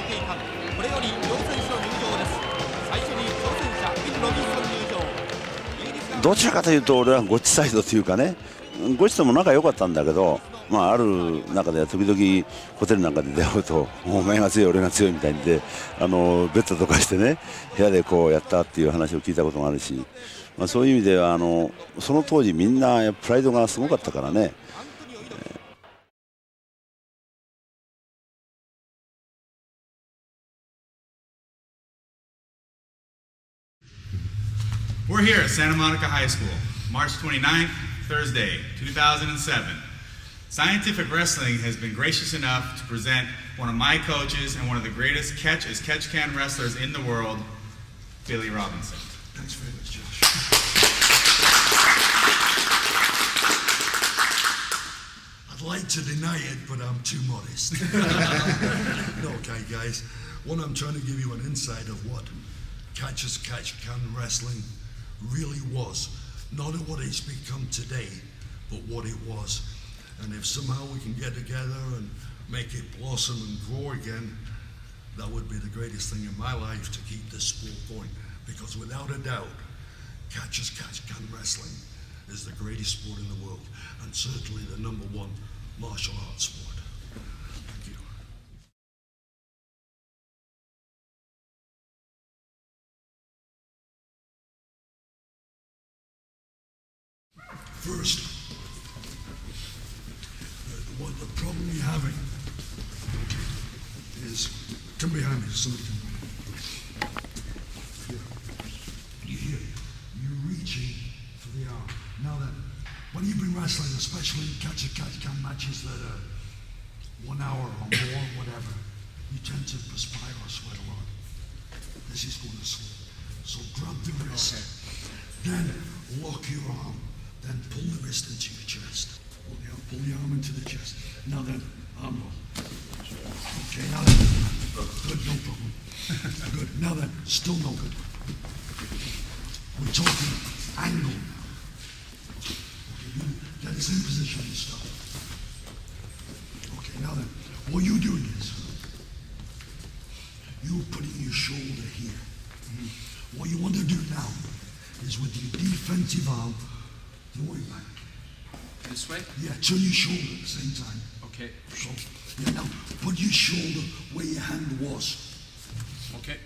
定間これより両選手の入場です。最初に挑戦者ビル・ロビンソン入場。どちらかというと俺はゴッチサイドというかね、ゴッチとも仲良かったんだけど、ある中では時々ホテルなんかで出会うとお前が強い俺が強いみたいにでベッドとかしてね部屋でこうやったっていう話を聞いたことがあるし、そういう意味ではその当時みんなプライドがすごかったからね。We're here at Santa Monica High School, March 29th, Thursday, 2007. Scientific Wrestling has been gracious enough to present one of my coaches and one of the greatest catch-as-catch-can wrestlers in the world, Billy Robinson. Thanks very much, Josh. I'd like to deny it, but I'm too modest. Okay, guys. One, I'm trying to give you an insight of what catch-as-catch-can wrestling really was. Not what it's become today, but what it was. And if somehow we can get together and make it blossom and grow again, that would be the greatest thing in my life to keep this sport going. Because without a doubt, catch-as-catch-can wrestling is the greatest sport in the world, and certainly the #1 martial arts sport. Thank you. First, what the problem you're having is, come behind me, somebody come behind me. You hear, you're reaching for the arm. Now then, when you've been wrestling, especially catch-as-catch-can matches that are 1 hour or more, whatever, you tend to perspire or sweat a lot. This is going to slip. So grab the wrist, then lock your arm. Then pull the wrist into your chest. Pull the arm into the chest. Now then, arm roll. Okay, now then. Good, no problem. Good. Now then, still no good. We're talking angle now. Okay, get us in position and stop. Okay, now then, what you're doing is, you're putting your shoulder here. What you want to do now is with your defensive arm, going back. This way? Yeah, turn your shoulder at the same time. Okay. So, yeah, now put your shoulder where your hand was. Okay.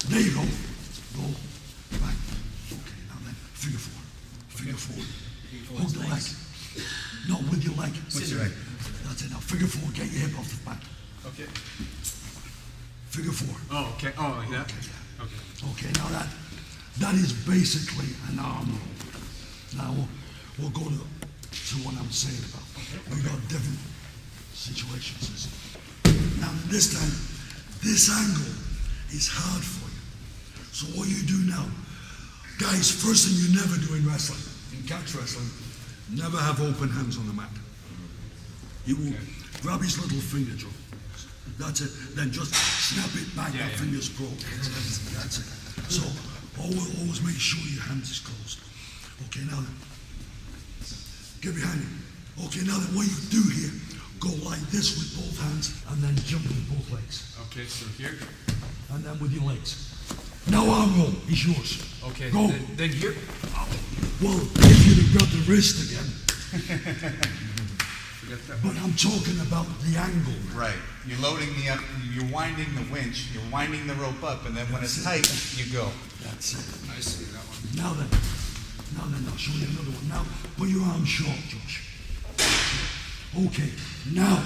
There you go. Go back. Okay, now then, figure four. Figure four. Hold the leg. No, with your leg. With your leg. That's it. Now figure four. Get your hip off the back. Okay. Figure four. Oh, okay. Oh, like that? Okay, yeah. Okay. Okay, now that is basically an arm roll. Now we'll go to what I'm saying about. We got different situations. Now this time, this angle is hard for you. So what you do now, guys, first thing you never do in wrestling, in catch wrestling, never have open hands on the mat. You will grab his little finger, Joe. That's it. Then just snap it back. That finger's broke. That's it. So always make sure your hands is closed. Okay, now then, get behind him. Okay, now then, what you do here, go like this with both hands and then jump with both legs. Okay, so here. And then with your legs. Now arm roll is yours. Okay, go. Then here. Well, if you'd have got the wrist again. But I'm talking about the angle. Right. You're loading you're winding the winch, you're winding the rope up, and then when it's tight, you go. That's it. I see that one. Now then, I'll show you another one. Now, put your arm short, Josh. Okay, now,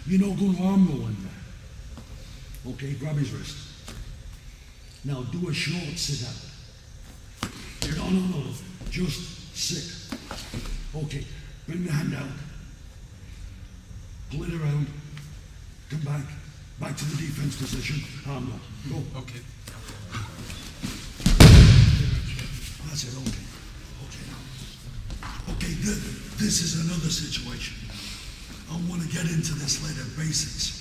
you're not going to arm roll in there. Okay, grab his wrist. Now, do a short sit out. No. Just sit. Okay, bring the hand out. Pull it around. Come back. Back to the defense position. Arm roll. Go. Okay. That's it, okay now. Okay, this is another situation. I want to get into this later, basics.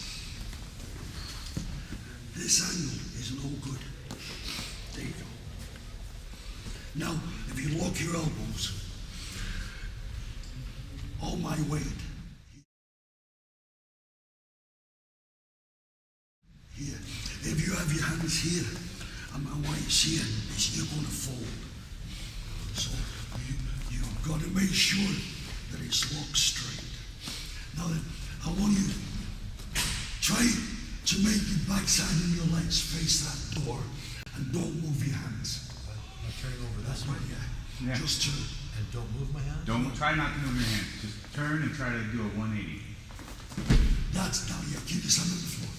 This angle is no good. There you go. Now, if you lock your elbows, all my weight have your hands here. And what you see is you're going to fold. So you've got to make sure that it's locked straight. Now then, I want you to try to make your backside and your legs face that door, and don't move your hands. I'm turning over That's right, yeah. Yeah. Just turn. And don't move my hand? Don't try not to move your hands. Just turn and try to do a 180. That's now, yeah. Keep your hand on the floor.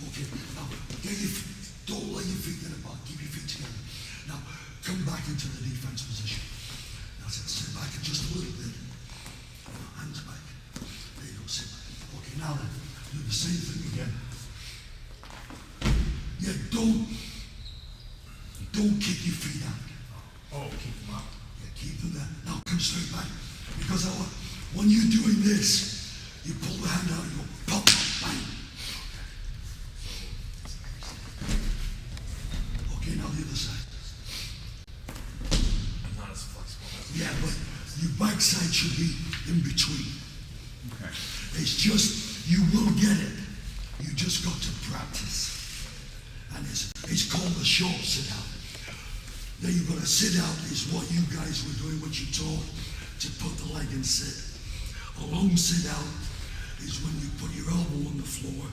Okay. Now, get your feet. Don't let your feet get apart. Keep your feet together. Now, come back into the defense position. That's it. Sit back just a little bit. Hands back. There you go. Sit back. Okay. Now then, do the same thing again. Yeah. Don't kick your feet out. Oh, keep them up. Yeah, keep them there. Now come straight back. Because when you're doing this, you pull the hand out, you go pop, bang. Okay, now the other side. I'm not as flexible as Yeah, but your backside should be in between. Okay. It's just, you will get it. You just got to practice. And it's called the short sit out. Then you've got to sit out is what you guys were doing, what you taught, to put the leg and sit. A long sit out is when you put your elbow on the floor,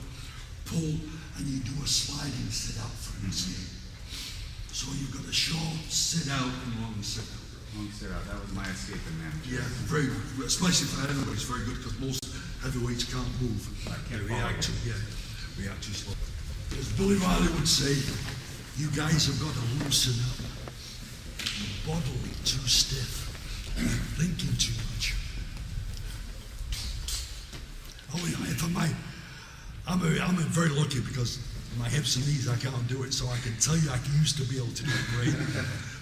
pull, and you do a sliding sit out for instance. So you've got a short sit out and long sit out. Long sit out. That was my escape in manager. Yeah, very good. Especially for anybody's very good because most heavyweights can't move. I can't They follow react you. react too slow. As Billy Riley would say, you guys have got to loosen up. You're bodily too stiff. You're thinking too much. Oh yeah, if I might, I'm very lucky because my hips and knees I can't do it, so I can tell you I used to be able to do it great.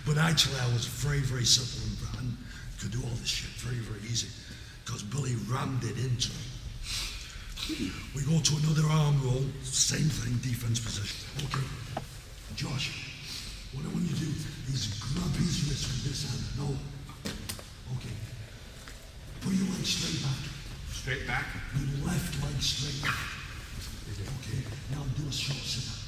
But actually I was very, very simple and could do all this shit very, very easy because Billy rammed it into me. We go to another arm roll, same thing, defense position. Okay, Josh, what I want you to do is grab his wrist with this hand. No. Okay. Put your leg straight back. Straight back. Your left leg straight back. Okay, now do a short sit up.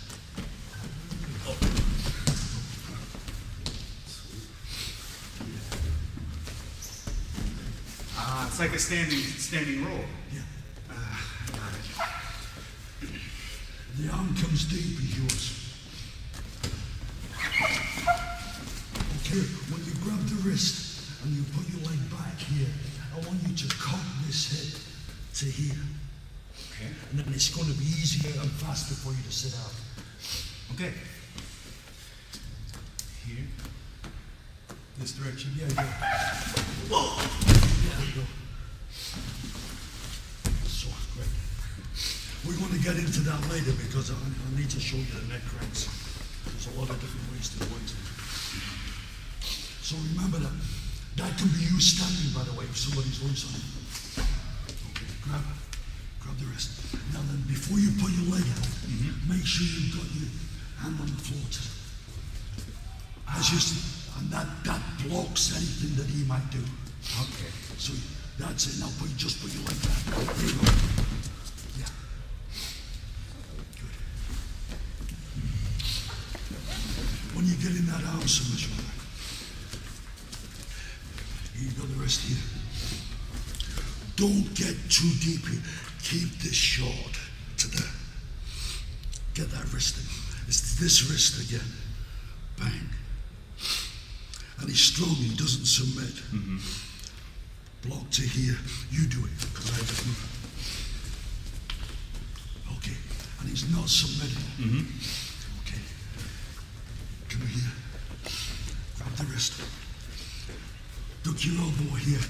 It's like a standing roll. Yeah. The arm comes deep as yours. Okay, when you grab the wrist and you put your leg back here, I want you to cock this hip to here. Okay. And then it's going to be easier and faster for you to sit out. Okay. Here. This direction, yeah, yeah. Whoa! There you go. So great. We're going to get into that later because I need to show you the neck cranks. There's a lot of different ways to do it. So remember that. That can be used standing, by the way, if somebody's loose on it. Okay, grab the wrist. Now then, before you put your leg out, make sure you've got your hand on the floor. As you see, and that blocks anything that he might do. Okay. So that's it. Now just put your leg back. There you go. Yeah. Good. When you get in that arm submission, you've got the rest here. Don't get too deep here. Keep this short to the. Get that wrist in. It's this wrist again. Bang. And he's strong, he doesn't submit. Block to here. You do it, because I just move. Okay. And he's not submitting. Okay. Come here. Grab the wrist. Duck your elbow here.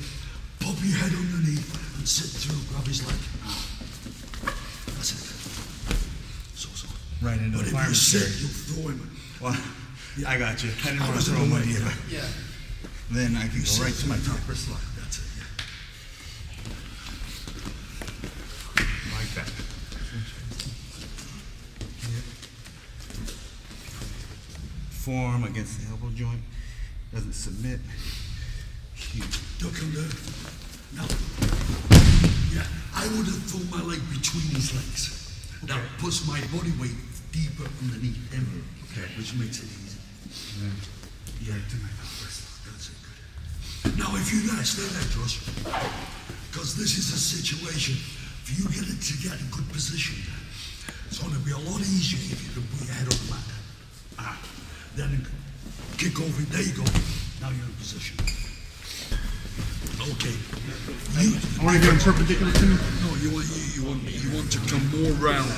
Pop your head underneath and sit through. Grab his leg. That's it. So. Right into But the if you fireman's sit, chair. you'll throw him. Well, I got you. I didn't want was to in throw the him way, in either. yeah. Then I can go Sit right to my through. top wrist lock. That's it, yeah. Like that. Form against the elbow joint. Doesn't submit. Huge. Duck him there. Now, yeah, I would have thrown my leg between his legs. That puts my body weight deeper underneath him, which makes it easy. Yeah, that's it, good. Now, if you guys stay there, Josh, because this is a situation, if you get it to get a good position, it's going to be a lot easier if you can put your head on the mat. Then kick over, there you go. Now you're in position. Okay. I want to go perpendicular to him. No, you want to come more round.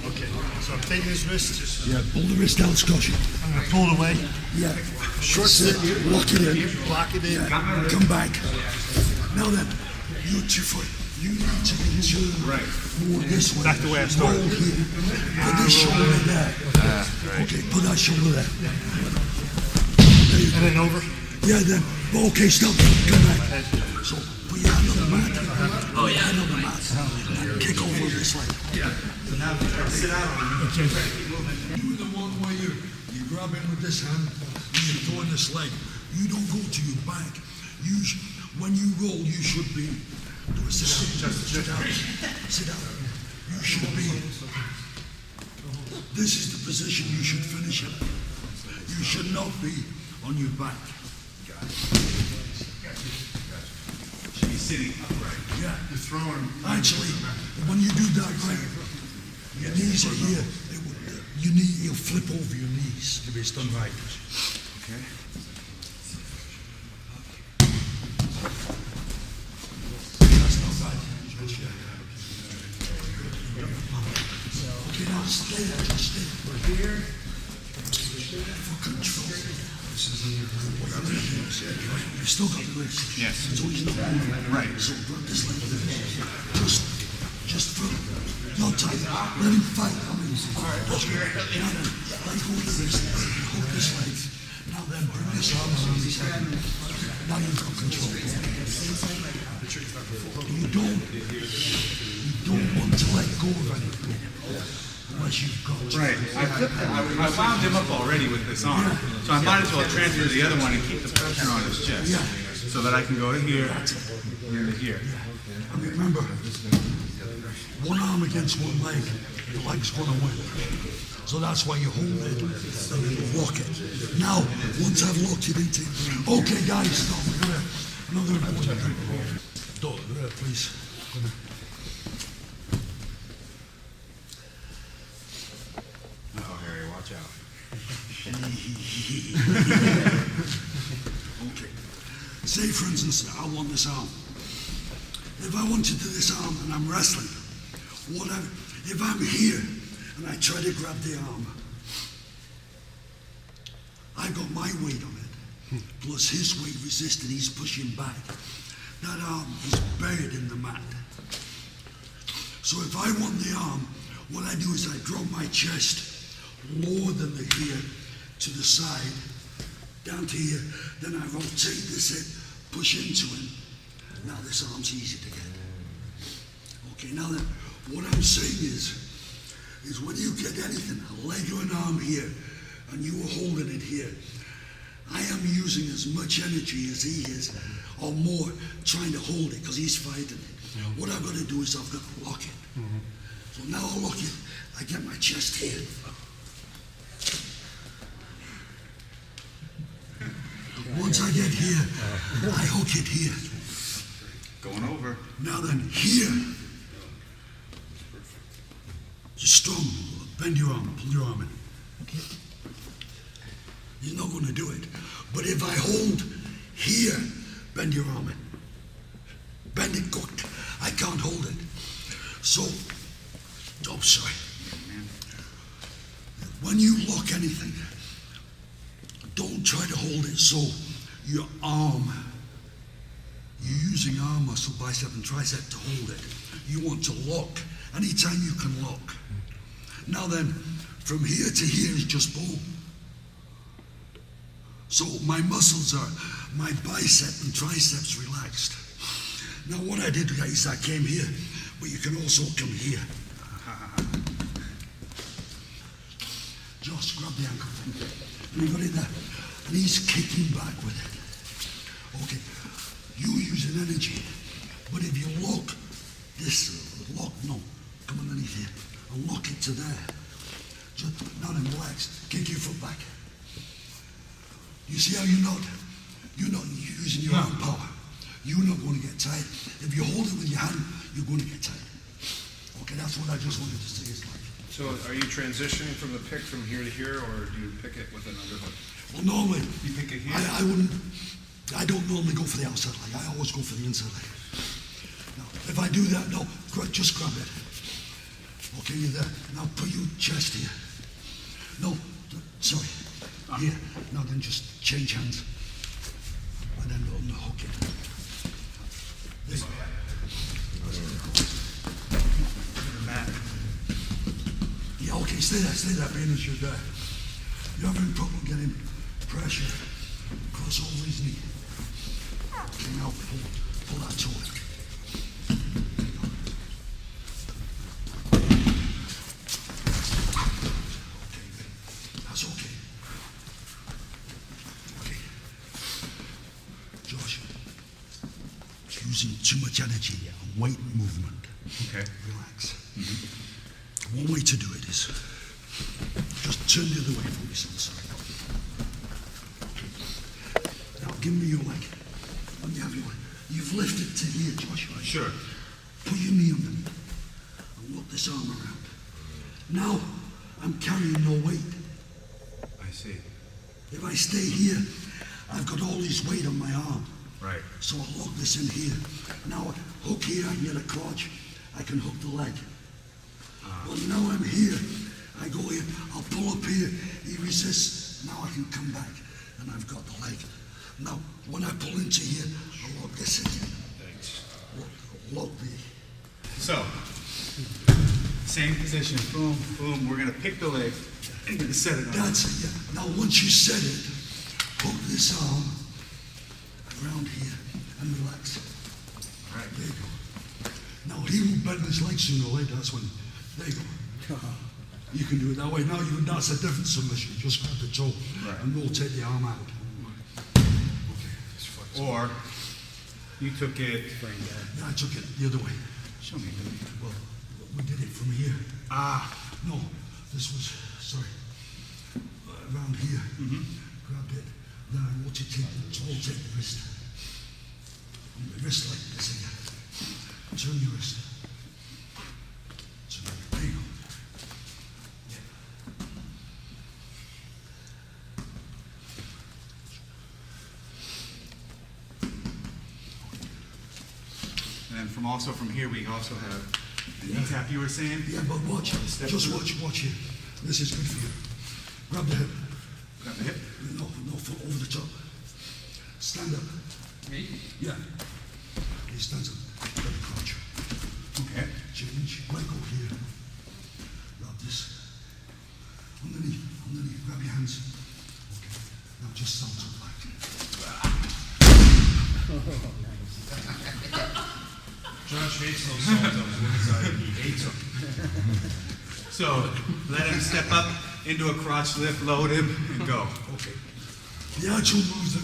Okay, so I'm taking his wrist. Yeah, pull the wrist down, Scotch. I'm going to pull it away. Yeah. Short Sit, sit. lock it in. Lock it in. Yeah. Come back. Now then, you 2 foot. You need to turn more this way. That's the way I started. Roll here. Put this shoulder there. Okay, put that shoulder there. There you And go. then over. Yeah, then. Okay, stop. Come back. So, put your hand on the mat. Oh, yeah. Hand on the mat. And kick over this leg. So now sit out on him. Do the one where you grab in with this hand and you go in this leg. You don't go to your back. When you roll, you should be. Do a sit down. Sit down. Sit down. You should be. This is the position you should finish in. You should not be on your back. Should be sitting upright. Yeah. You're throwing. Actually, when you do that, right, your knees are here. You'll flip over your knees if it's done right. Okay. That's not right. Okay, now stay there. Just stay here. For control. You still got the wrist. Yes. So he's not moving. Right. So grab this leg. Just for no time. Let him fight. I mean, that's good. Now then, let go of the wrist. Hold this leg. Now then, bring this arm around his head. Now you've got control. You don't want to let go of anything unless you've got. Right. I wound him up already with this arm, so I might as well transfer to the other one and keep the pressure on his chest, so that I can go here and to here. And remember, one arm against one leg, the leg's going to win. So that's why you hold it and you lock it. Now, once I've locked it into, okay, guys, stop. We're gonna another important thing. Go there, please. Oh, Harry, watch out. Okay. Say, for instance, I want this arm. If I want to do this arm and I'm wrestling, if I'm here and I try to grab the arm, I've got my weight on it, plus his weight resisting, he's pushing back. That arm is buried in the mat. So if I want the arm, what I do is I drop my chest lower than the here to the side, down to here, then I rotate this head, push into him. Now this arm's easy to get. Okay, now then, what I'm saying is when you get anything, a leg or an arm here, and you are holding it here, I am using as much energy as he is, or more, trying to hold it, because he's fighting it. What I've got to do is I've got to lock it. So now I lock it, I get my chest here. Once I get here, I hook it here. Going over. Now then, here, just strong, bend your arm, pull your arm in. He's not going to do it. But if I hold here, bend your arm in. Bend it good. I can't hold it. So, oh, sorry. When you lock anything, don't try to hold it so your arm, you're using arm muscle, bicep and tricep to hold it. You want to lock anytime you can lock. Now then, from here to here is just bone. So my muscles are, my bicep and triceps relaxed. Now what I did, guys, I came here, but you can also come here. Josh, grab the ankle. And he got it there. And he's kicking back with it. Okay, you're using energy. But if you lock this lock, no, come underneath here, and lock it to there. Just, now then, relax, kick your foot back. You see how you're not using your arm power. You're not going to get tight. If you hold it with your hand, you're going to get tight. Okay, that's what I just wanted to say. It's like. So are you transitioning from the pick from here to here, or do you pick it with an underhook? Well, normally, You pick it here? I don't normally go for the outside leg. I always go for the inside leg. Now, if I do that, no, just grab it. Okay, you're there. Now put your chest here. No, sorry. Here. Now then just change hands. And then unhook it. This. Yeah, okay, stay there, being as you're there. You're having trouble getting pressure across over his knee. Okay, now pull that toe in. Okay, that's okay. Okay. Josh, it's using too much energy and weight and movement. Okay. Relax. One way to do it is just turn the other way for me, son. Now give me your leg. Let me have your leg. You've lifted to here, Josh. Right? Sure. Put your knee underneath and look this arm around. Now I'm carrying no weight. I see. If I stay here, I've got all this weight on my arm. Right. So I'll lock this in here. Now hook here, I can get a crotch. I can hook the leg. Well, now I'm here. I go here, I'll pull up here. He resists. Now I can come back, and I've got the leg. Now, when I pull into here, I'll lock this again. Thanks. Lock the. So, same position. Boom, boom. We're gonna pick the leg and gonna set it on. That's it, yeah. Now, once you set it, hook this arm around here and relax. All right. There you go. Now, he will bend his leg sooner or later. That's when. There you go. You can do it that way. Now, that's a different submission. Just grab the toe and rotate the arm out. Okay. Or you took it. Yeah, I took it the other way. Show me. Well, we did it from here. Ah. No, this was, sorry, around here. Grab it. Then I want you to rotate the wrist. And the wrist like this again. Turn your wrist. Turn it. There you go. And then from here we also have the knee tap you were saying. Yeah, but watch. Just watch here. This is good for you. Grab the hip. Grab the hip. No, foot over the top. Stand up. Me? Yeah. He stands up. Grab the crotch. Okay. Change. Leg go here. Grab this. Underneath. Grab your hands. Okay. Now just stand up back. Josh hates those saltos. He hates them. So let him step up into a crotch lift, load him, and go. Okay. The actual moves,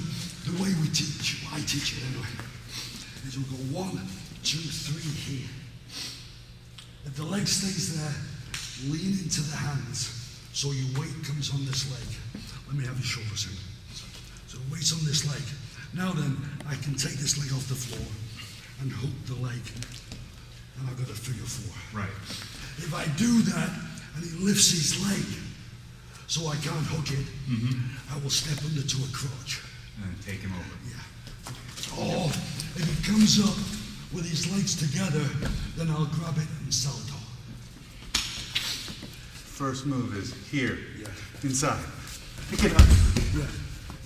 the way we teach, I teach it anyway, is we'll go 1, 2, 3 here. If the leg stays there, lean into the hands so your weight comes on this leg. Let me have your shoulders in. So weight's on this leg. Now then, I can take this leg off the floor and hook the leg, and I've got a figure 4. Right. If I do that and he lifts his leg so I can't hook it, I will step under to a crotch. And then take him over. Yeah. Oh, if he comes up with his legs together, then I'll grab it and salto. First move is here. Yeah. Inside. Pick it up.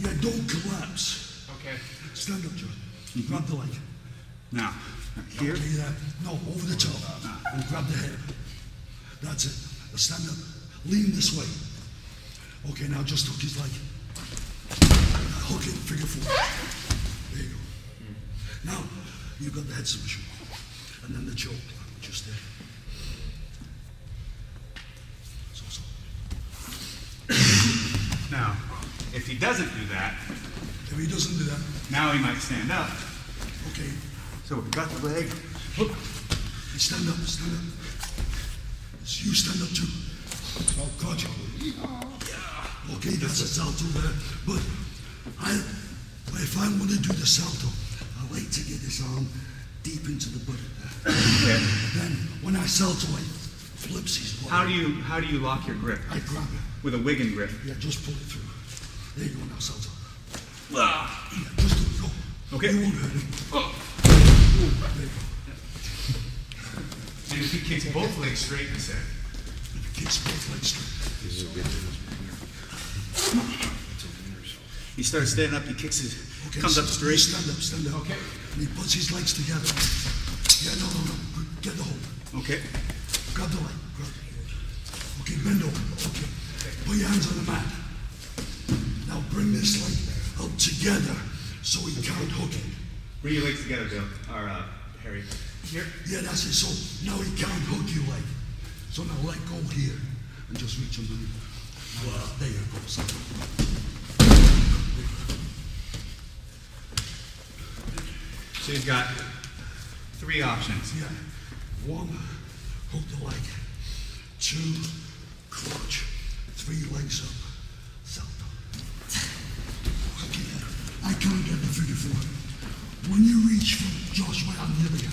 Yeah, don't collapse. Okay. Stand up, John. Grab the leg. Now, here. Okay, that. No, over the top. And grab the hip. That's it. Now stand up. Lean this way. Okay, now just hook his leg. Now hook it, figure 4. There you go. Now, you've got the head submission. And then the choke, just there. So. Now, if he doesn't do that, If he doesn't do that, now he might stand up. okay. So we've got the leg. Hook. Hey, stand up, stand up. You stand up too. Oh, God, you. Okay, that's a salto there. But if I want to do the salto, I like to get this arm deep into the buttock there. Okay. Then when I salto, I flips his body. How do you lock your grip? I grab it. With a Wigan grip. Yeah, just pull it through. There you go now, salto. Yeah, just do it. Go. Okay. You won't hurt him. Oh. There you go. And if he kicks both legs straight, you said. If he kicks both legs straight. He starts standing up, he kicks his, comes up straight. Stand up. Okay. And he puts his legs together. Yeah, no. Get the hold. Okay. Grab the leg. Grab it. Okay, bend over. Okay. Put your hands on the mat. Now bring this leg up together so he can't hook it. Bring your legs together, Bill. Or, Harry. Here. Yeah, that's it. So now he can't hook your leg. So now let go here and just reach underneath. There you go. So. So he's got 3 options. Yeah. 1, hook the leg. 2, crotch. 3 legs up. Salto. Okay, I can't get the figure 4. When you reach for Josh right on the other guy,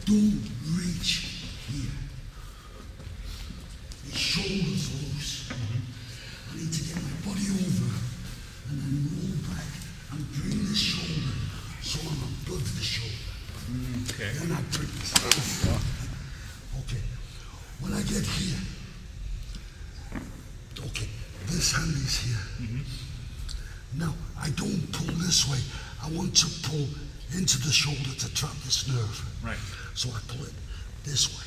don't reach here. His shoulders loose. I need to get my body over and then roll back and bring this shoulder so I'm above the shoulder. Okay. Then I bring this over. Okay. When I get here, okay, this hand is here. Now, I don't pull this way. I want to pull into the shoulder to trap this nerve. Right. So I pull it this way.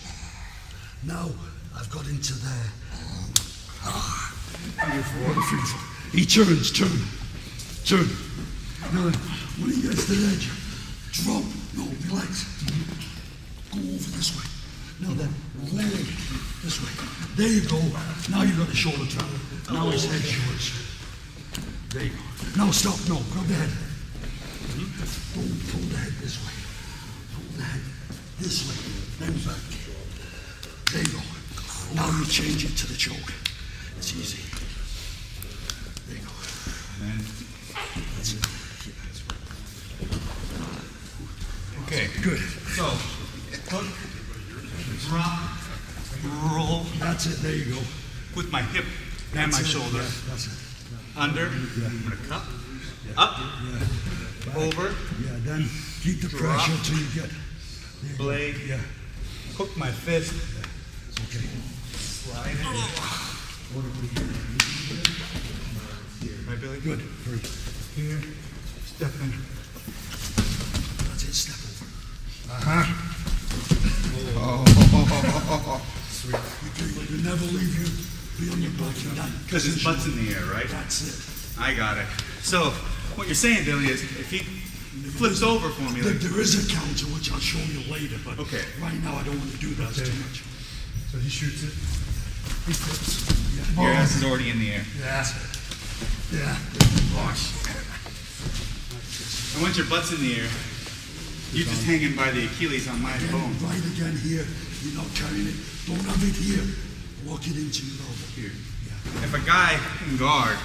Now, I've got into there. He turns, turn. Now, when he gets to the edge, drop. No, relax. Go over this way. Now then, roll this way. There you go. Now you've got the shoulder trap. Now his head's yours. There you go. Now stop. No, grab the head. Don't pull the head this way. Pull the head this way. Then back. There you go. Now you change it to the choke. It's easy. There you go. That's it. Okay. Good. So, hook, drop, roll That's it. There you go. with my hip and my That's it. shoulder. Yeah, that's it. Under. I'm gonna cup. Up. Over. Yeah, then keep the Drop. pressure till you get there you go. Blade. Yeah. Hook my fist. Okay. Slide it. Right, Billy? Good. Very. Here. Step in. That's it. Step over. You never leave you be on your back in that Because his position. butt's in the air, right? That's it. I got it. So, what you're saying, Billy, is if he flips over for me, like, There is a counter which I'll show you later, but Okay. right now I don't want to do that. It's too much. So he shoots it. He flips. Yeah. your ass is already in the air. Yeah. Yeah. And once your butt's in the air, you're just hanging by the Achilles on my bone. Right again here. You're not carrying it. Don't have it here. Walk it into your elbow. Here. Yeah. If a guy in guard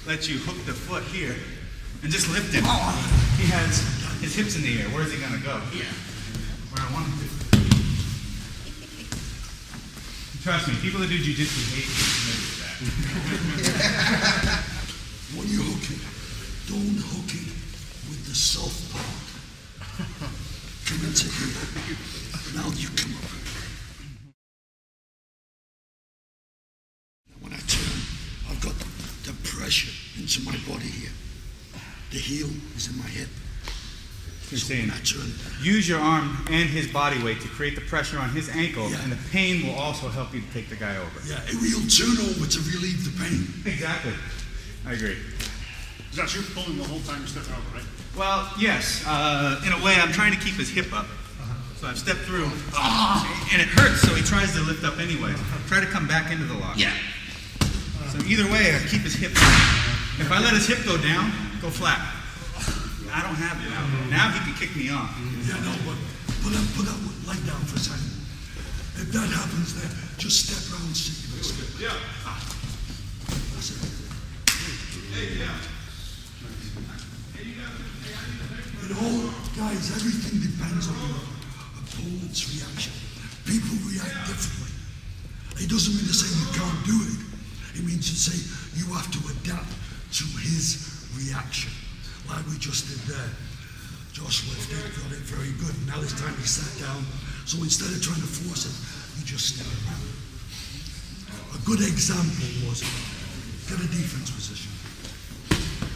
lets you hook the foot here and just lift him, he has his hips in the air. Where's he gonna go? Yeah. Where I want him to. Trust me, people that do jujitsu hate being committed to that. When you hook it, don't hook it with the soft part. Come into here. Now you come up. When I turn, I've got the pressure into my body here. The heel is in my hip. You're So saying when I turn, use your arm and his body weight to create the pressure on his ankle, Yeah. and the pain will also help you to take the guy over. yeah, he'll turn over to relieve the pain. Exactly. I agree. Josh, you're pulling the whole time you're stepping over, right? Well, yes. In a way, I'm trying to keep his hip up. So I've stepped through, and it hurts, so he tries to lift up anyways. Try to come back into the lock. Yeah. So either way, I keep his hip up. If I let his hip go down, go flat. I don't have it now. Now he can kick me off. Yeah, no, but Put that leg down for a second. If that happens there, just step around, see if it's good. Yeah. That's it. Hey, yeah. You know, guys, everything depends on your opponent's reaction. People react differently. It doesn't mean to say you can't do it. It means to say you have to adapt to his reaction, like we just did there. Josh lifted, got it very good. Now it's time he sat down. So instead of trying to force it, you just step around. A good example was get a defense position.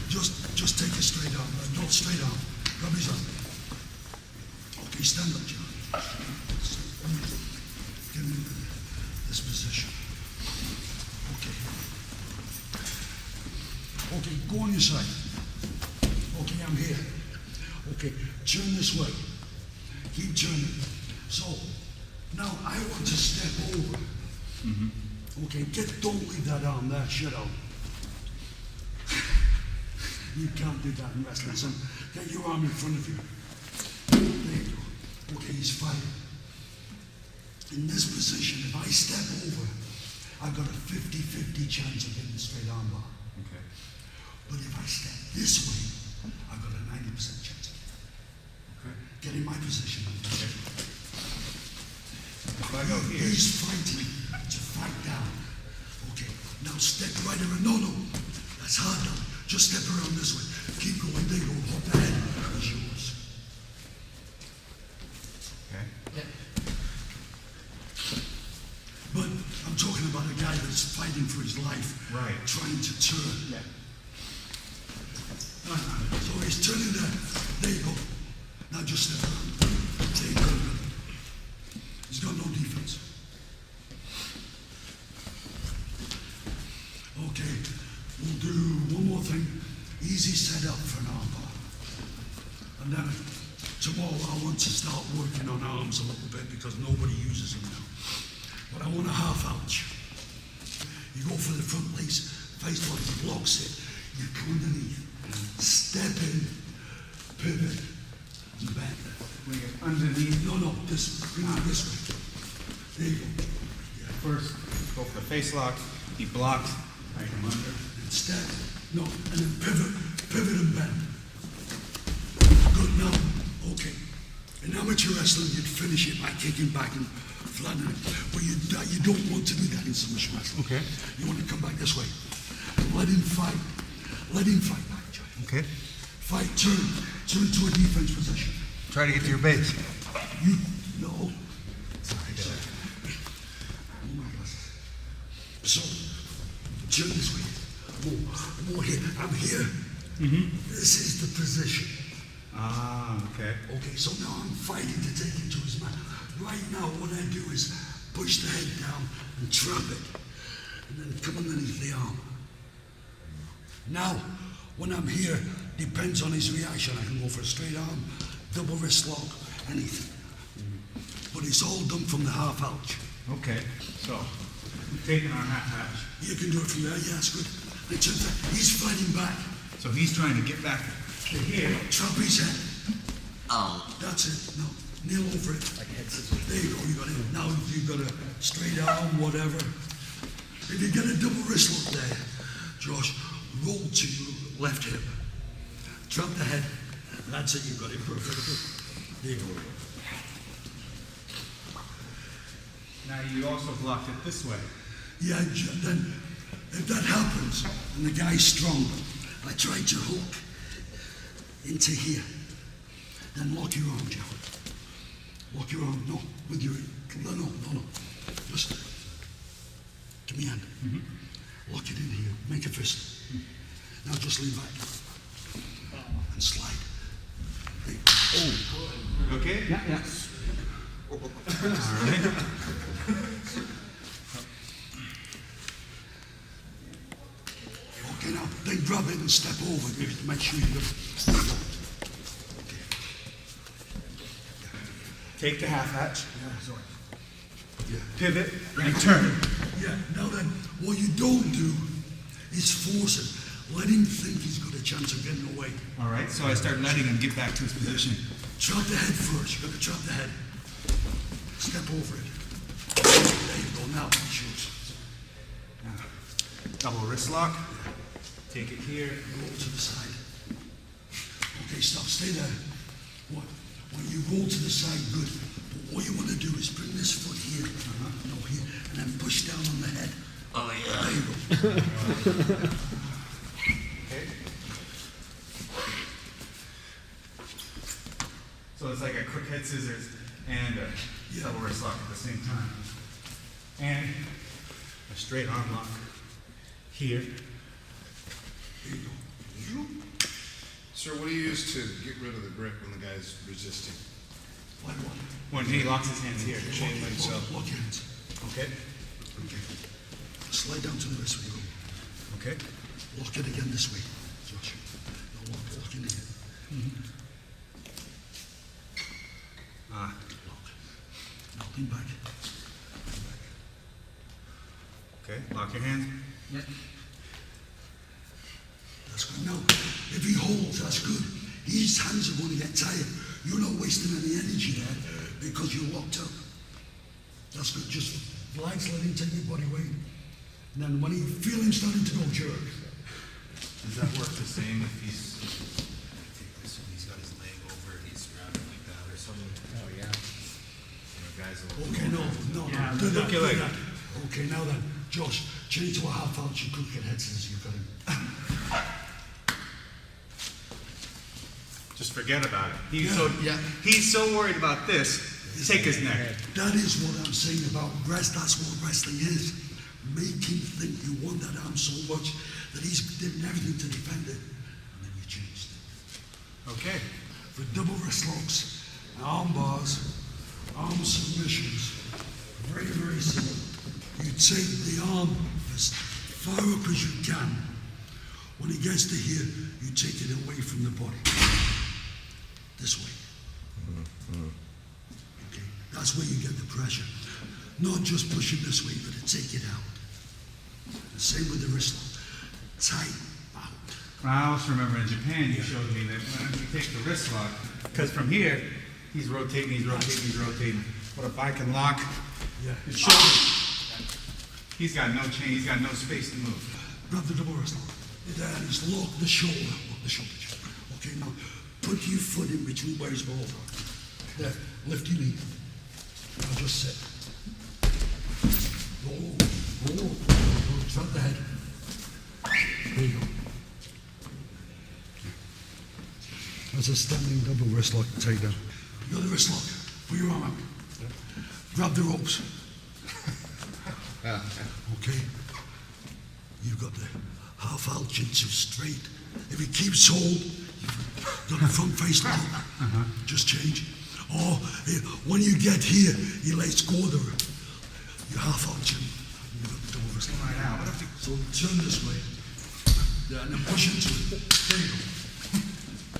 Just take a straight arm, not straight arm. Grab his arm. Okay, stand up, John. Get him in this position. Okay. Okay, go on your side. Okay, I'm here. Okay, turn this way. Keep turning. So, now I want to step over. Okay, don't leave that arm there, shut up. You can't do that in wrestling, son. Get your arm in front of you. There you go. Okay, he's fighting. In this position, if I step over, I've got a 50-50 chance of getting a straight arm bar. Okay. But if I step this way, I've got a 90% chance of getting it. Okay. Get in my position. Okay. If I go here. He's fighting to fight down. Okay, now step right around. No, that's hard now. Just step around this way. Keep going. There you go. Hold the head. It's yours. Okay. But I'm talking about a guy that's fighting for his life. Right. Trying to turn. Yeah. So he's turning there. There you go. Now just step around. There you go. He's got no defense. Okay, we'll do one more thing. Easy setup for an arm bar. And then tomorrow I want to start working on arms a little bit because nobody uses them now. But I want a half ouch. You go for the front lace, face body blocks it. You come underneath, step in, pivot, and bend. Bring it underneath. No, bring it this way. There you go. Yeah. First, go for the face lock. He blocks. I come under. Instead, no, and then pivot and bend. Good, now, okay. In amateur wrestling, you'd finish it by kicking back and flattening it. But you don't want to do that in submission wrestling. Okay. You want to come back this way. Let him fight. Let him fight back, Johnny. Okay. Fight, turn to a defense position. Try to get to your base. No. Sorry. Oh my God. So, turn this way. More here. I'm here. This is the position. Ah, okay. Okay, so now I'm fighting to take it to his mouth. Right now, what I do is push the head down and trap it, and then come underneath the arm. Now, when I'm here, depends on his reaction. I can go for a straight arm, double wrist lock, anything. But it's all done from the half ouch. Okay. So, we're taking our half hatch. You can do it from there. Yeah, it's good. And it turns out he's fighting back. So he's trying to get back to here. Trap his head. That's it. No, kneel over it. There you go. You got it. Now you've got a straight arm, whatever. If you get a double wrist lock there, Josh, roll to your left hip. Trap the head. That's it. You got it perfect. There you go. Now you also blocked it this way. Yeah, then if that happens and the guy's strong, I try to hook into here. Then lock your arm, Jeff. Lock your arm. No, with your... No. Just give me a hand. Lock it in here. Make a fist. Now just lean back. And slide. There. Oh. Okay? Yeah. All right. Okay, now, then grab it and step over to make sure you don't. Take the half hatch. Yeah, sorry. Yeah. Pivot. And turn. Yeah, now then, what you don't do is force it. Let him think he's got a chance of getting away. All right. So I start letting him get back to his position. Drop the head first. You got to drop the head. Step over it. There you go. Now he shoots. Double wrist lock. Take it here. Roll to the side. Okay, stop. Stay there. What? When you roll to the side, good. But what you want to do is bring this foot here, no here, and then push down on the head. Oh yeah. There you go. Okay. So it's like a quick head scissors and a double wrist lock at the same time. And a straight arm lock here. There you go. Sir, what do you use to get rid of the grip when the guy's resisting? Like what? When he locks his hands here. Chain links up. Lock your hands. Okay. Okay. Slide down to the wrist. We go. Okay. Lock it again this way, Josh. No, lock in here. Ah. Lock. Now lean back. Okay. Lock your hands. That's good. Now, if he holds, that's good. His hands are going to get tired. You're not wasting any energy there because you're locked up. That's good. Just relax, let him take your body weight. And then when you feel him starting to go jerk, Does that work the same if he's, take this one, he's got his leg over, he's grabbing like that or something? Oh, yeah. You know, guys will. okay, no, do that, do that. Okay, now then, Josh, change to a half out, you could get head scissors, you've got him. Just forget about it. He's so worried about this. Take his neck. That is what I'm saying about rest. That's what wrestling is. Make him think you want that arm so much that he's did everything to defend it, and then you changed it. Okay. For double wrist locks, arm bars, arm submissions, very, very simple. You take the arm as far up as you can. When it gets to here, you take it away from the body. This way. Okay, that's where you get the pressure. Not just pushing this way, but to take it out. The same with the wrist lock. Tight out. I also remember in Japan you showed me that when you take the wrist lock, because from here, he's rotating. But if I can lock his shoulder, he's got no chain, he's got no space to move. Grab the double wrist lock. Then just lock the shoulder. Lock the shoulder. Okay, now put your foot in between where his balls are. There, lift your knee. Now just sit. Roll. Drop the head. There you go. That's a standing double wrist lock takedown. You got the wrist lock. Put your arm out. Grab the ropes. Okay. You've got the half out chin-to straight. If he keeps hold, you've got the front face lock. Just change. Or when you get here, you let go of your half out chin. You've got the double wrist lock. So turn this way. Yeah, and then push into it. There you go.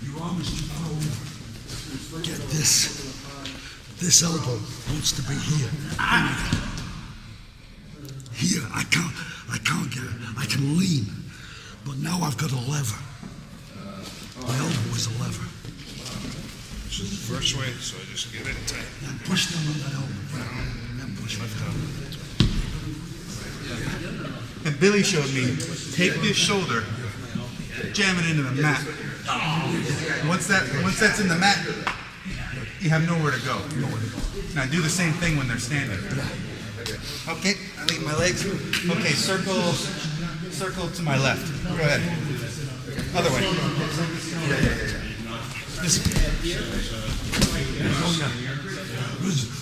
Your arm is too far over. Get this. This elbow wants to be here. Here, I can't get it. I can lean, but now I've got a lever. My elbow is a lever. This is the first way, so I just get it tight. And push down on that elbow. And then push it down. And Billy showed me, take this shoulder, jam it into the mat. Once that's in the mat, you have nowhere to go. Now do the same thing when they're standing. Okay, I leave my legs. Okay, circle to my left. Go ahead. Other way.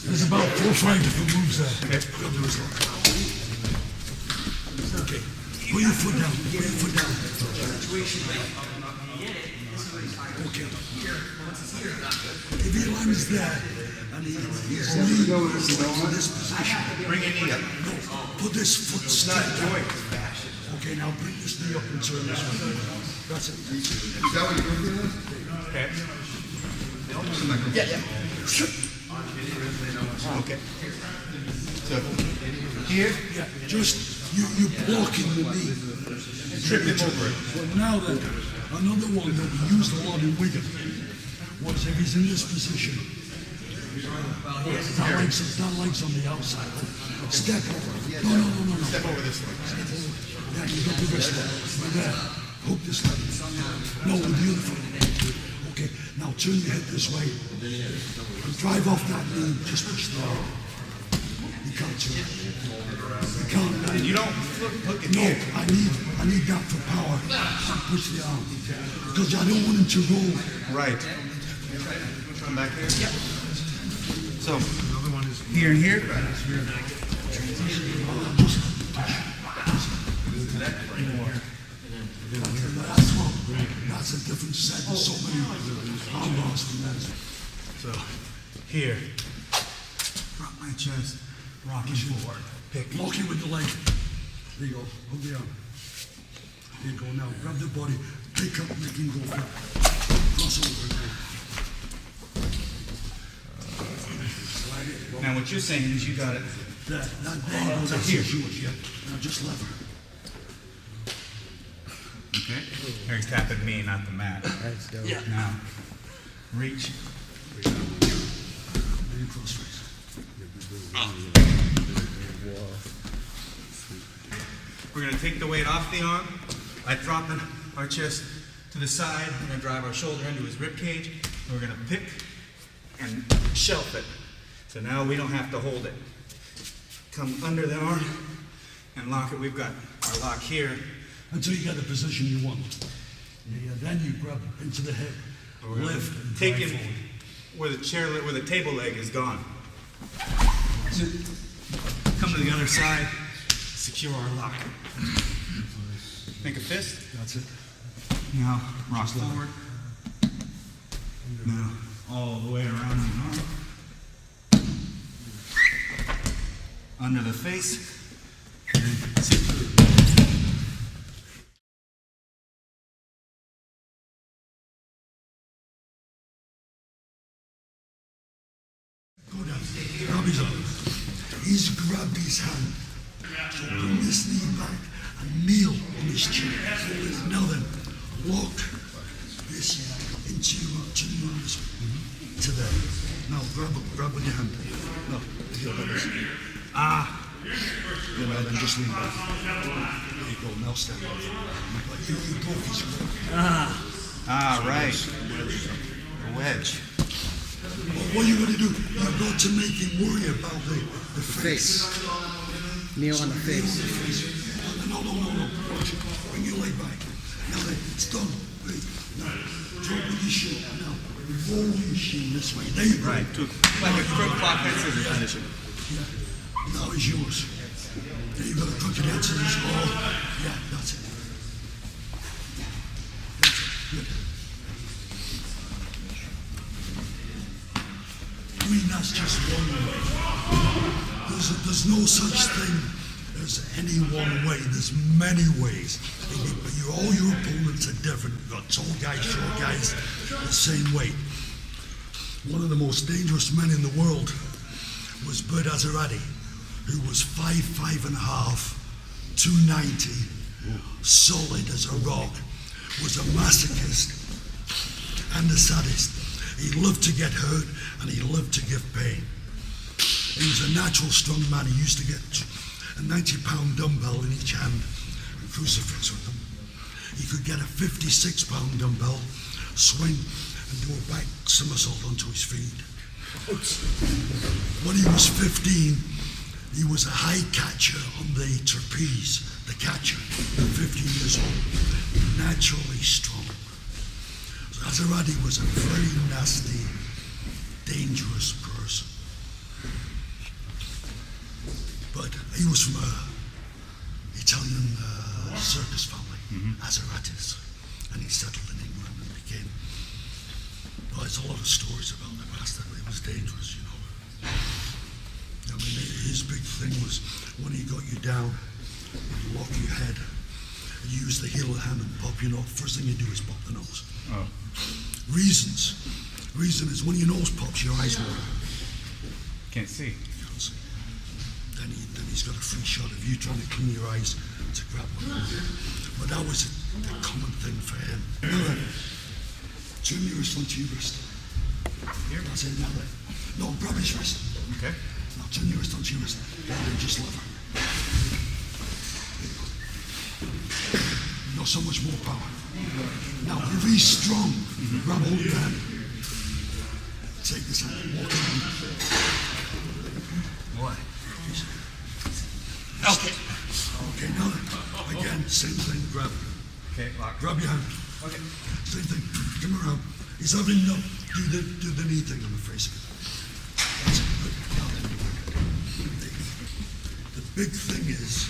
There's about 4 or 5 different moves there. Okay. Put your foot down. Put your foot down. Okay. If he lands there and he's in this position, Bring your knee up. no, put this foot straight down. Okay, now bring this knee up and turn this way. That's it. Is that what you're doing? Okay. Okay. So here, Yeah, just you blocking the knee. trip him over it. But now then, another one that we used a lot in Wigan was if he's in this position, that leg's on the outside. Step over. No. Step over this way. Yeah, you got the wrist one. Right there. Hook this leg. No, with the other foot. Okay, now turn your head this way. And drive off that knee. Just push the arm. You can't turn it. You can't. And you don't hook it No, here. I need that for power. Push the arm. Because I don't want him to roll. Right. Come back here. Yep. So, here and here. That's a different set. There's so many arm bars from that. So, here. Drop my chest. Rocking forward. Pick. Lock it with the leg. There you go. Hold the arm. There you go. Now grab the body. Pick up, make him go back. Cross over now. Now what you're saying is you got it. That ball goes here. yours, yeah. Now just lever. Okay. Here you're tapping me, not the mat. Yeah. Now, reach. Maybe cross face. We're going to take the weight off the arm by dropping our chest to the side. We're going to drive our shoulder into his rib cage. And we're going to pick and shelf it. So now we don't have to hold it. Come under the arm and lock it. We've got our lock here. Until you get the position you want. Yeah, then you grab into the hip. Lift and Take drive him forward. where the table leg is gone. So, come to the other side. Secure our lock. Make a fist. That's it. Now, rock forward. Now, all the way around the arm. Under the face. And secure. Go down. Grab his arm. He's grabbed his hand. So bring this knee back and kneel on his chin. Now then, lock this into your arm this way. To there. Now grab with your hand. No, here, like this. You know, then just lean back. There you go, now stand up. You broke his grip. Right. A wedge. What you got to do, you've got to make him worry about the face. Kneel on the face. No. Watch. Bring your leg back. Now then, it's done. Wait. Now, drop with your shin. Now, roll your shin this way. There you go. Right. Like a crook clock head scissors position. Yeah. Now it's yours. Then you've got to crook it out to this. Oh, yeah, that's it. That's it. Good. I mean, that's just one way. There's no such thing as any one way. There's many ways. All your opponents are different. You've got tall guys, short guys, the same weight. One of the most dangerous men in the world was Bert Azarati, who was 5'5.5", 290, solid as a rock, was a masochist and a sadist. He loved to get hurt and he loved to give pain. He was a natural strong man. He used to get a 90-pound dumbbell in each hand and crucifix with them. He could get a 56-pound dumbbell, swing, and do a back somersault onto his feet. When he was 15, he was a high catcher on the trapeze, the catcher, 15 years old, naturally strong. So Azarati was a very nasty, dangerous person. But he was from an Italian circus family, Azaratis, and he settled in England and became. Well, there's a lot of stories about the master. He was dangerous, you know. I mean, his big thing was when he got you down, he'd lock your head, and use the heel of the hand and pop your nose. First thing you do is pop the nose. Oh. Reason is when your nose pops, your eyes water. Can't see. You don't see. Then he's got a free shot of you trying to clean your eyes to grab one. But that was the common thing for him. Now then, turn your wrist onto your wrist. Here? That's it, now then. No, grab his wrist. Okay. Now turn your wrist onto your wrist. And then just lever. Not so much more power. Now, if he's strong, grab hold of your hand. Take this hand, walk around. Boy. Okay. Okay, now then. Again, same thing, grab. Okay, lock. Grab your hand. Okay. Same thing. Come around. He's having no. Do the knee thing on the face. That's it. Good. Now then. The big thing is,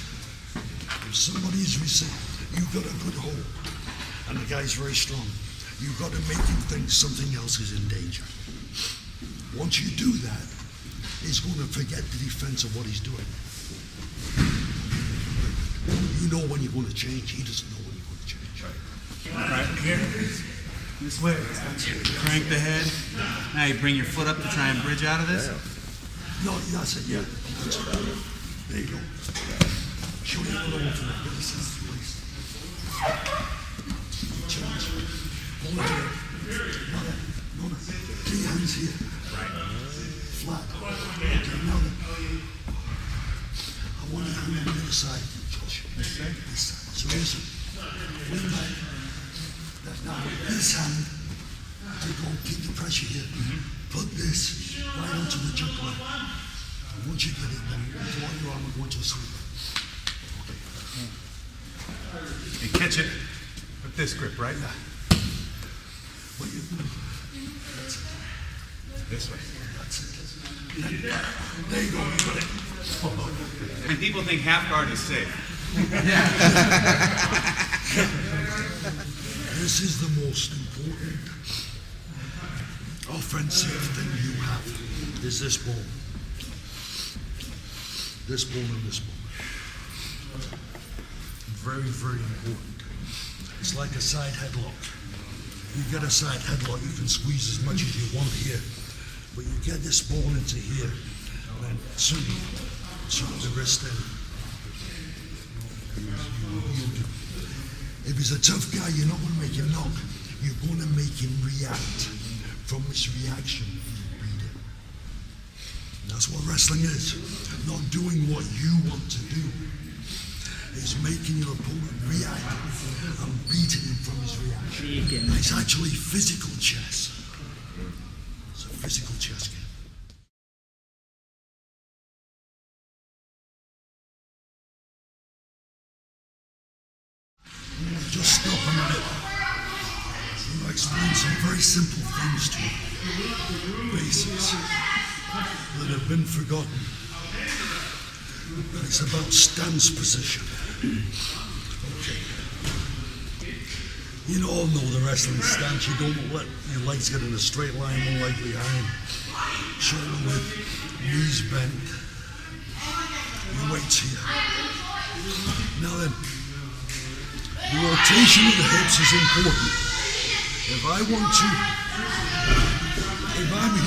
if somebody's received, you've got a good hold, and the guy's very strong. You've got to make him think something else is in danger. Once you do that, he's going to forget the defense of what he's doing. You know when you're going to change. He doesn't know when you're going to change. All right, here. This way. Crank the head. Now you bring your foot up to try and bridge out of this. No, that's it, yeah. That's it. There you go. Show you another one for that. Get this in place. Change. Hold it here. No. Get your hands here. Right. Flat. Okay, now then. I want to hand on the other side, Josh. This side? This side. So listen. Lean back. Now, this hand, take on, keep the pressure here. Put this right onto the jugular. And once you get it, then draw your arm and go into a sweep. You catch it with this grip, right? Yeah. But you, that's it. This way. That's it. There you go, you got it. And people think half guard is safe. This is the most important offensive thing you have, is this ball. This ball and this ball. Very, very important. It's like a side headlock. You get a side headlock, you can squeeze as much as you want here. But you get this ball into here, and then soon the wrist in. If he's a tough guy, you're not going to make him knock. You're going to make him react. From this reaction, you beat him. That's what wrestling is. Not doing what you want to do. It's making your opponent react and beating him from his reaction. It's actually physical chess. It's a physical chess game. Just stop a minute. I'll explain some very simple things to you. Basics that have been forgotten. It's about stance position. Okay. You all know the wrestling stance. You don't let your legs get in a straight line, more like behind. Shoulder width, knees bent. Your weight's here. Now then, the rotation of the hips is important. If I'm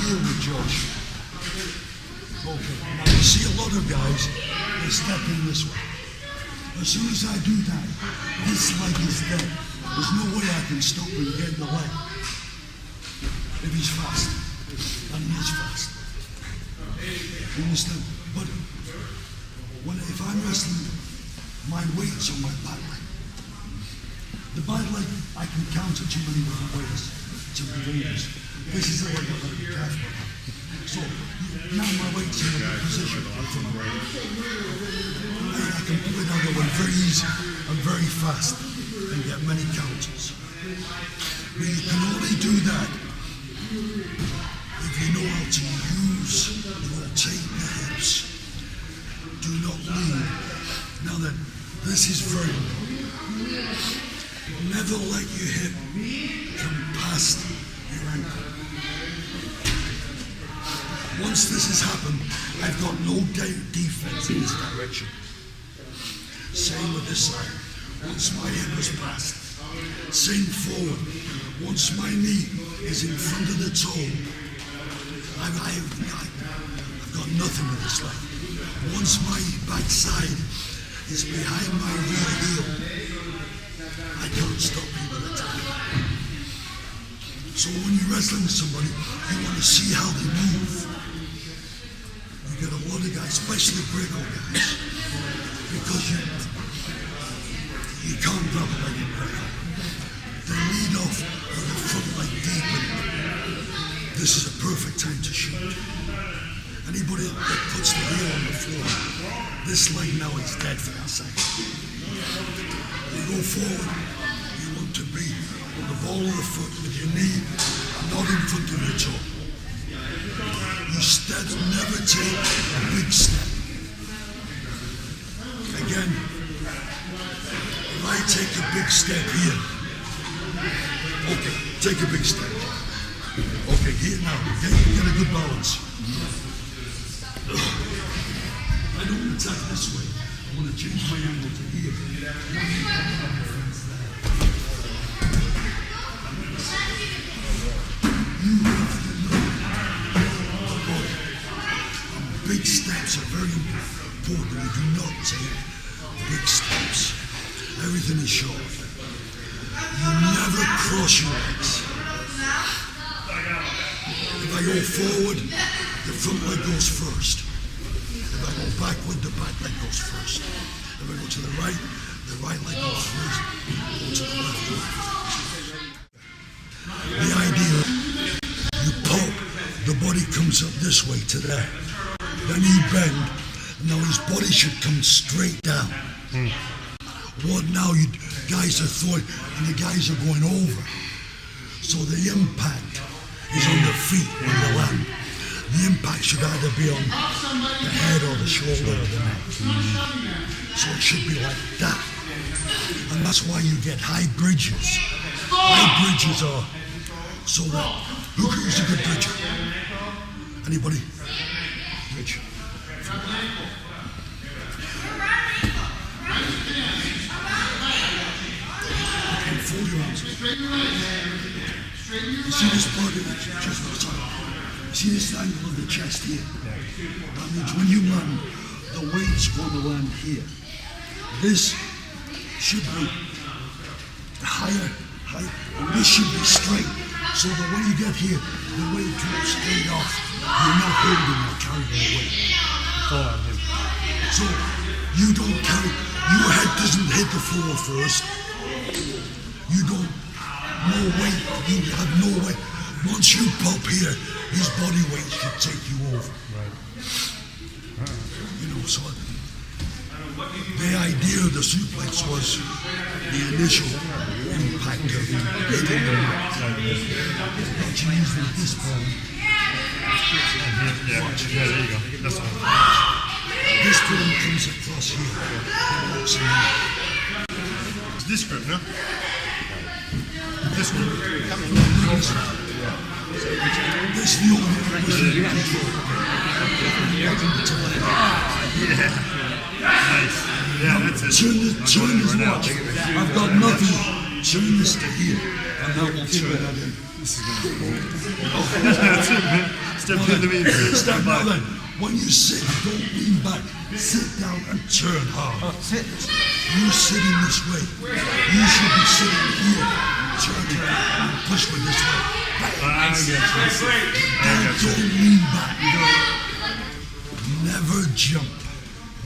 here with Josh, okay, now you see a lot of guys, they step in this way. As soon as I do that, this leg is dead. There's no way I can stop and get in the leg. If he's fast, and he is fast. You understand? But if I'm wrestling, my weight's on my back leg. The back leg, I can counter too many different ways to be dangerous. This is the way I've got to be careful about. So now my weight's in a good position. I can pull it out of the way very easy and very fast and get many counters. But you can only do that if you know how to use, rotate the hips. Do not lean. Now then, this is very important. Never let your hip come past your ankle. Once this has happened, I've got no defense in this direction. Same with this side. Once my hip is passed. Same forward. Once my knee is in front of the toe, I've got nothing with this leg. Once my backside is behind my rear heel, I can't stop people attacking. So when you're wrestling somebody, you want to see how they move. You get a lot of guys, especially Greco guys, because you can't grab a leg in Greco. They lead off with the front leg deep, and this is a perfect time to shoot. Anybody that puts the heel on the floor, this leg now is dead for that second. You go forward, you want to be on the ball of the foot with your knee not in front of your toe. You never take a big step. Again, if I take a big step here, okay, take a big step. Okay, here now, get a good balance. I don't attack this way. I want to change my angle to here. You have to know. Big steps are very important. You do not take big steps. Everything is short. You never cross your legs. If I go forward, the front leg goes first. If I go backward, the back leg goes first. If I go to the right leg goes first. Go to the left. The idea, you pop, the body comes up this way to there. Then you bend, and now his body should come straight down. What now you guys are throwing, and the guys are going over. So the impact is on the feet when they land. The impact should either be on the head or the shoulder or the neck. So it should be like that. And that's why you get high bridges. High bridges are so that, who's a good bridger? Anybody? Bridge. Okay, fold your arms. You see this part of the chest? See this angle of the chest here? That means when you land, the weight's going to land here. This should be higher, and this should be straight. So that when you get here, the weight drops straight off. You're not holding or carrying the weight. So you don't carry, your head doesn't hit the floor first. You don't, no weight, you have no weight. Once you pop here, his body weight should take you over. Right. You know, so the idea of the suplex was the initial impact of hitting the mat. But you use this bone. Yeah, there you go. That's all. This bone comes across here. It walks in. It's this grip, no? This one. This is the only position you control. Yeah. Nice. Yeah, that's it. Turn this watch. I've got nothing. Turn this to here. And that will turn that in. This is going to be cool. That's it, man. Step in the meeting. Step now then. When you sit, don't lean back. Sit down and turn hard. You're sitting this way. You should be sitting here. Turn around and push with this way. Don't lean back. Never jump.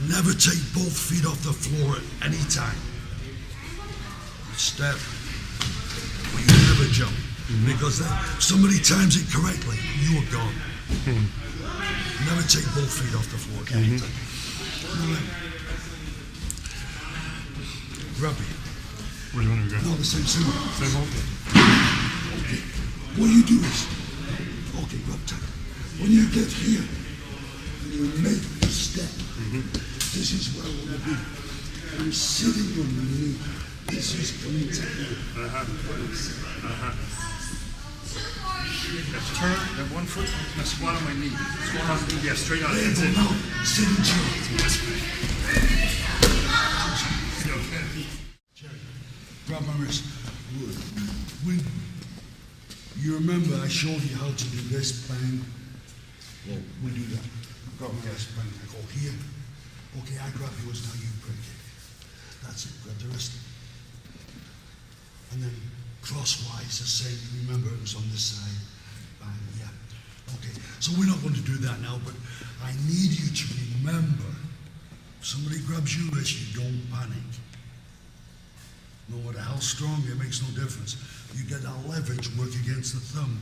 Never take both feet off the floor at any time. Step. But you never jump. Because somebody times it correctly, you are gone. Never take both feet off the floor at any time. Grab it. Where do you want to go? No, the same thing. Same hold? Okay. What you do is, okay, grab tight. When you get here, and you make the step, this is where I want to be. I'm sitting on the knee. This is coming to here. Turn that one foot and squat on my knee. Squat on the knee. Yeah, straight out. There you That's go it. now. Sit in chair. Grab my wrist. You remember I showed you how to do this, bang. Well, we do that. Grab my wrist, bang. I go here. Okay, I grab yours, now you break it. That's it, grab the wrist. And then crosswise the same. Remember, it was on this side. Bang, yeah. Okay, so we're not going to do that now, but I need you to remember, if somebody grabs your wrist, you don't panic. No matter how strong, it makes no difference. You get that leverage work against the thumb,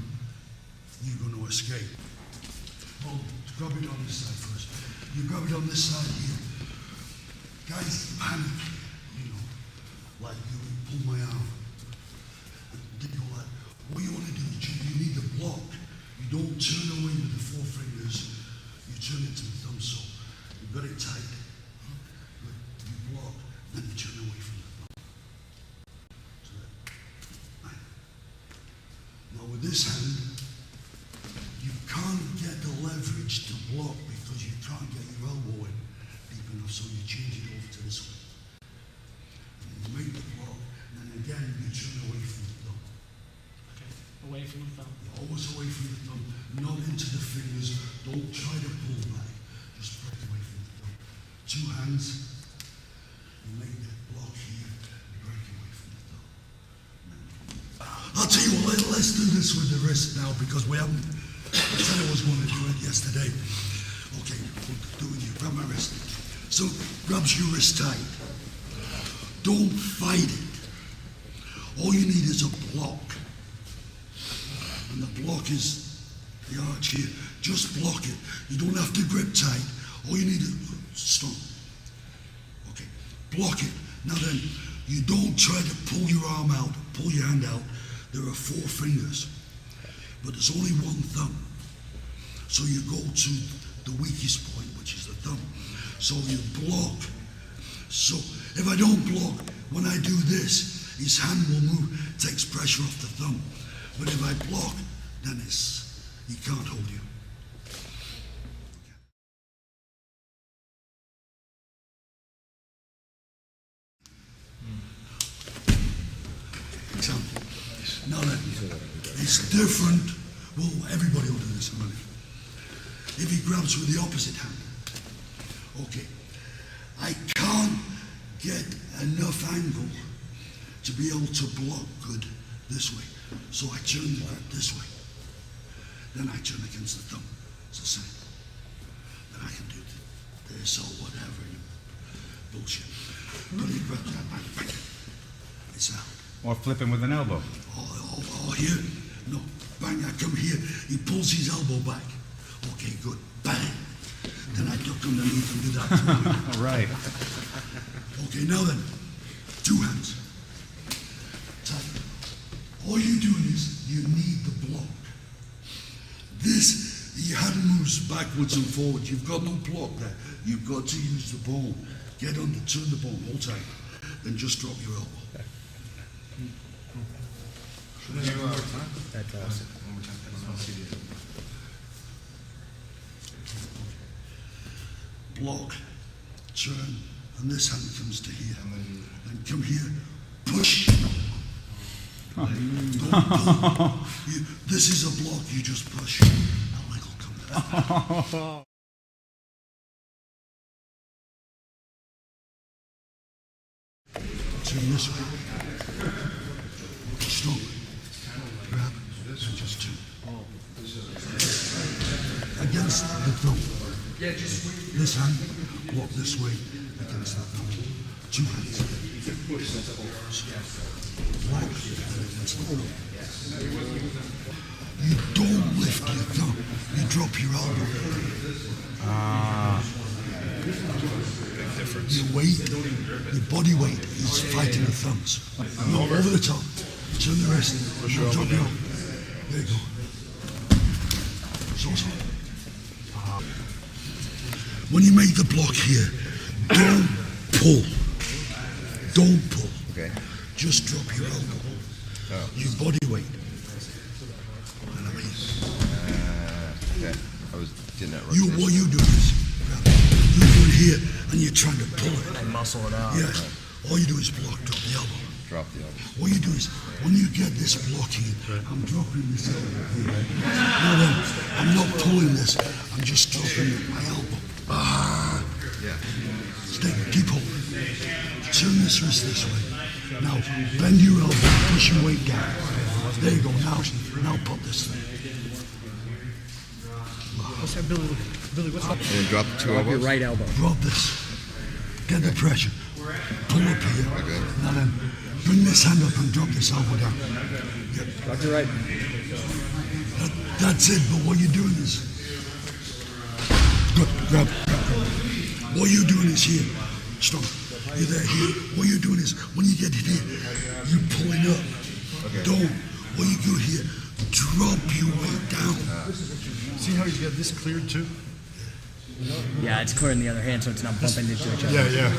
you're going to escape. Well, grab it on this side first. You grab it on this side here. Guys, panic, you know, like you pull my arm. Then you go like, what you want to do is you need the block. You don't turn away with the four fingers, you turn it to the thumb, so you've got it tight. You block, then you turn away from the thumb. So that, right. Now with this hand, you can't get the leverage to block because you can't get your elbow in deep enough, so you change it over to this way. And you make the block, and then again you turn away from the thumb. Okay. Away from the thumb. You're always away from the thumb, not into the fingers. Don't try to pull back. Just break away from the thumb. Two hands, you make the block here, and break away from the thumb. I'll tell you what, let's do this with the wrist now because we haven't. I said I was going to do it yesterday. Okay, we'll do it here. Grab my wrist. So, grabs your wrist tight. Don't fight it. All you need is a block. And the block is the arch here. Just block it. You don't have to grip tight. All you need is strong. Okay, block it. Now then, you don't try to pull your arm out, pull your hand out. There are four fingers. But there's only one thumb. So you go to the weakest point, which is the thumb. So you block. So if I don't block, when I do this, his hand will move, takes pressure off the thumb. But if I block, then he can't hold you. Example. Now then, it's different. Well, everybody will do this in a minute. If he grabs with the opposite hand. Okay. I can't get enough angle to be able to block good this way. So I turn the grip this way. Then I turn against the thumb. It's the same. Then I can do this or whatever. Bullshit. Then you grab that back. It's out. Or flip him with an elbow. Oh, here? No. Bang, I come here. He pulls his elbow back. Okay, good. Bang. Then I duck underneath and do that too. All right. Okay, now then. Two hands. Tight. All you're doing is you need the block. This, your hand moves backwards and forwards. You've got no block there. You've got to use the bone. Get under, turn the bone, hold tight. Then just drop your elbow. That's awesome. Block, turn, and this hand comes to here. And come here, push. Don't pull. This is a block, you just push. That leg will come down. Turn this way. Strong. Grab, and just turn. Against the thumb. This hand, walk this way against the thumb. Two hands. Like against the thumb. You don't lift your thumb, you drop your elbow. Your weight, your body weight is fighting the thumbs. No, over the top. Turn the wrist. Drop your elbow. There you go. So. When you make the block here, don't pull. Don't pull. Okay. Just drop your elbow. Oh. Your body weight. Okay. Didn't that What you do is, you do it here, and you're trying to pull it. And muscle it out. Yes. All you do is block, drop the elbow. Drop the elbow. What you do is, when you get this blocking, I'm dropping this elbow here. No, I'm not pulling this. I'm just dropping my elbow. Yeah. Stay, keep holding. Turn this wrist this way. Now bend your elbow, push your weight down. There you go. Now pump this thing. What's that, Billy? Billy, what's up? And then drop the two Drop your elbows. right elbow. Drop this. Get the pressure. Pull up here. Now then, bring this hand up and drop this elbow down. Drop your right. That's it, but what you're doing is... Good, grab. What you're doing is here. Stop. You're there, here. What you're doing is, when you get here, you're pulling up. Don't. What you do here, drop your weight down. See how he's got this cleared too? Yeah, it's clear in the other hand, so it's not bumping into each other. Yeah, yeah.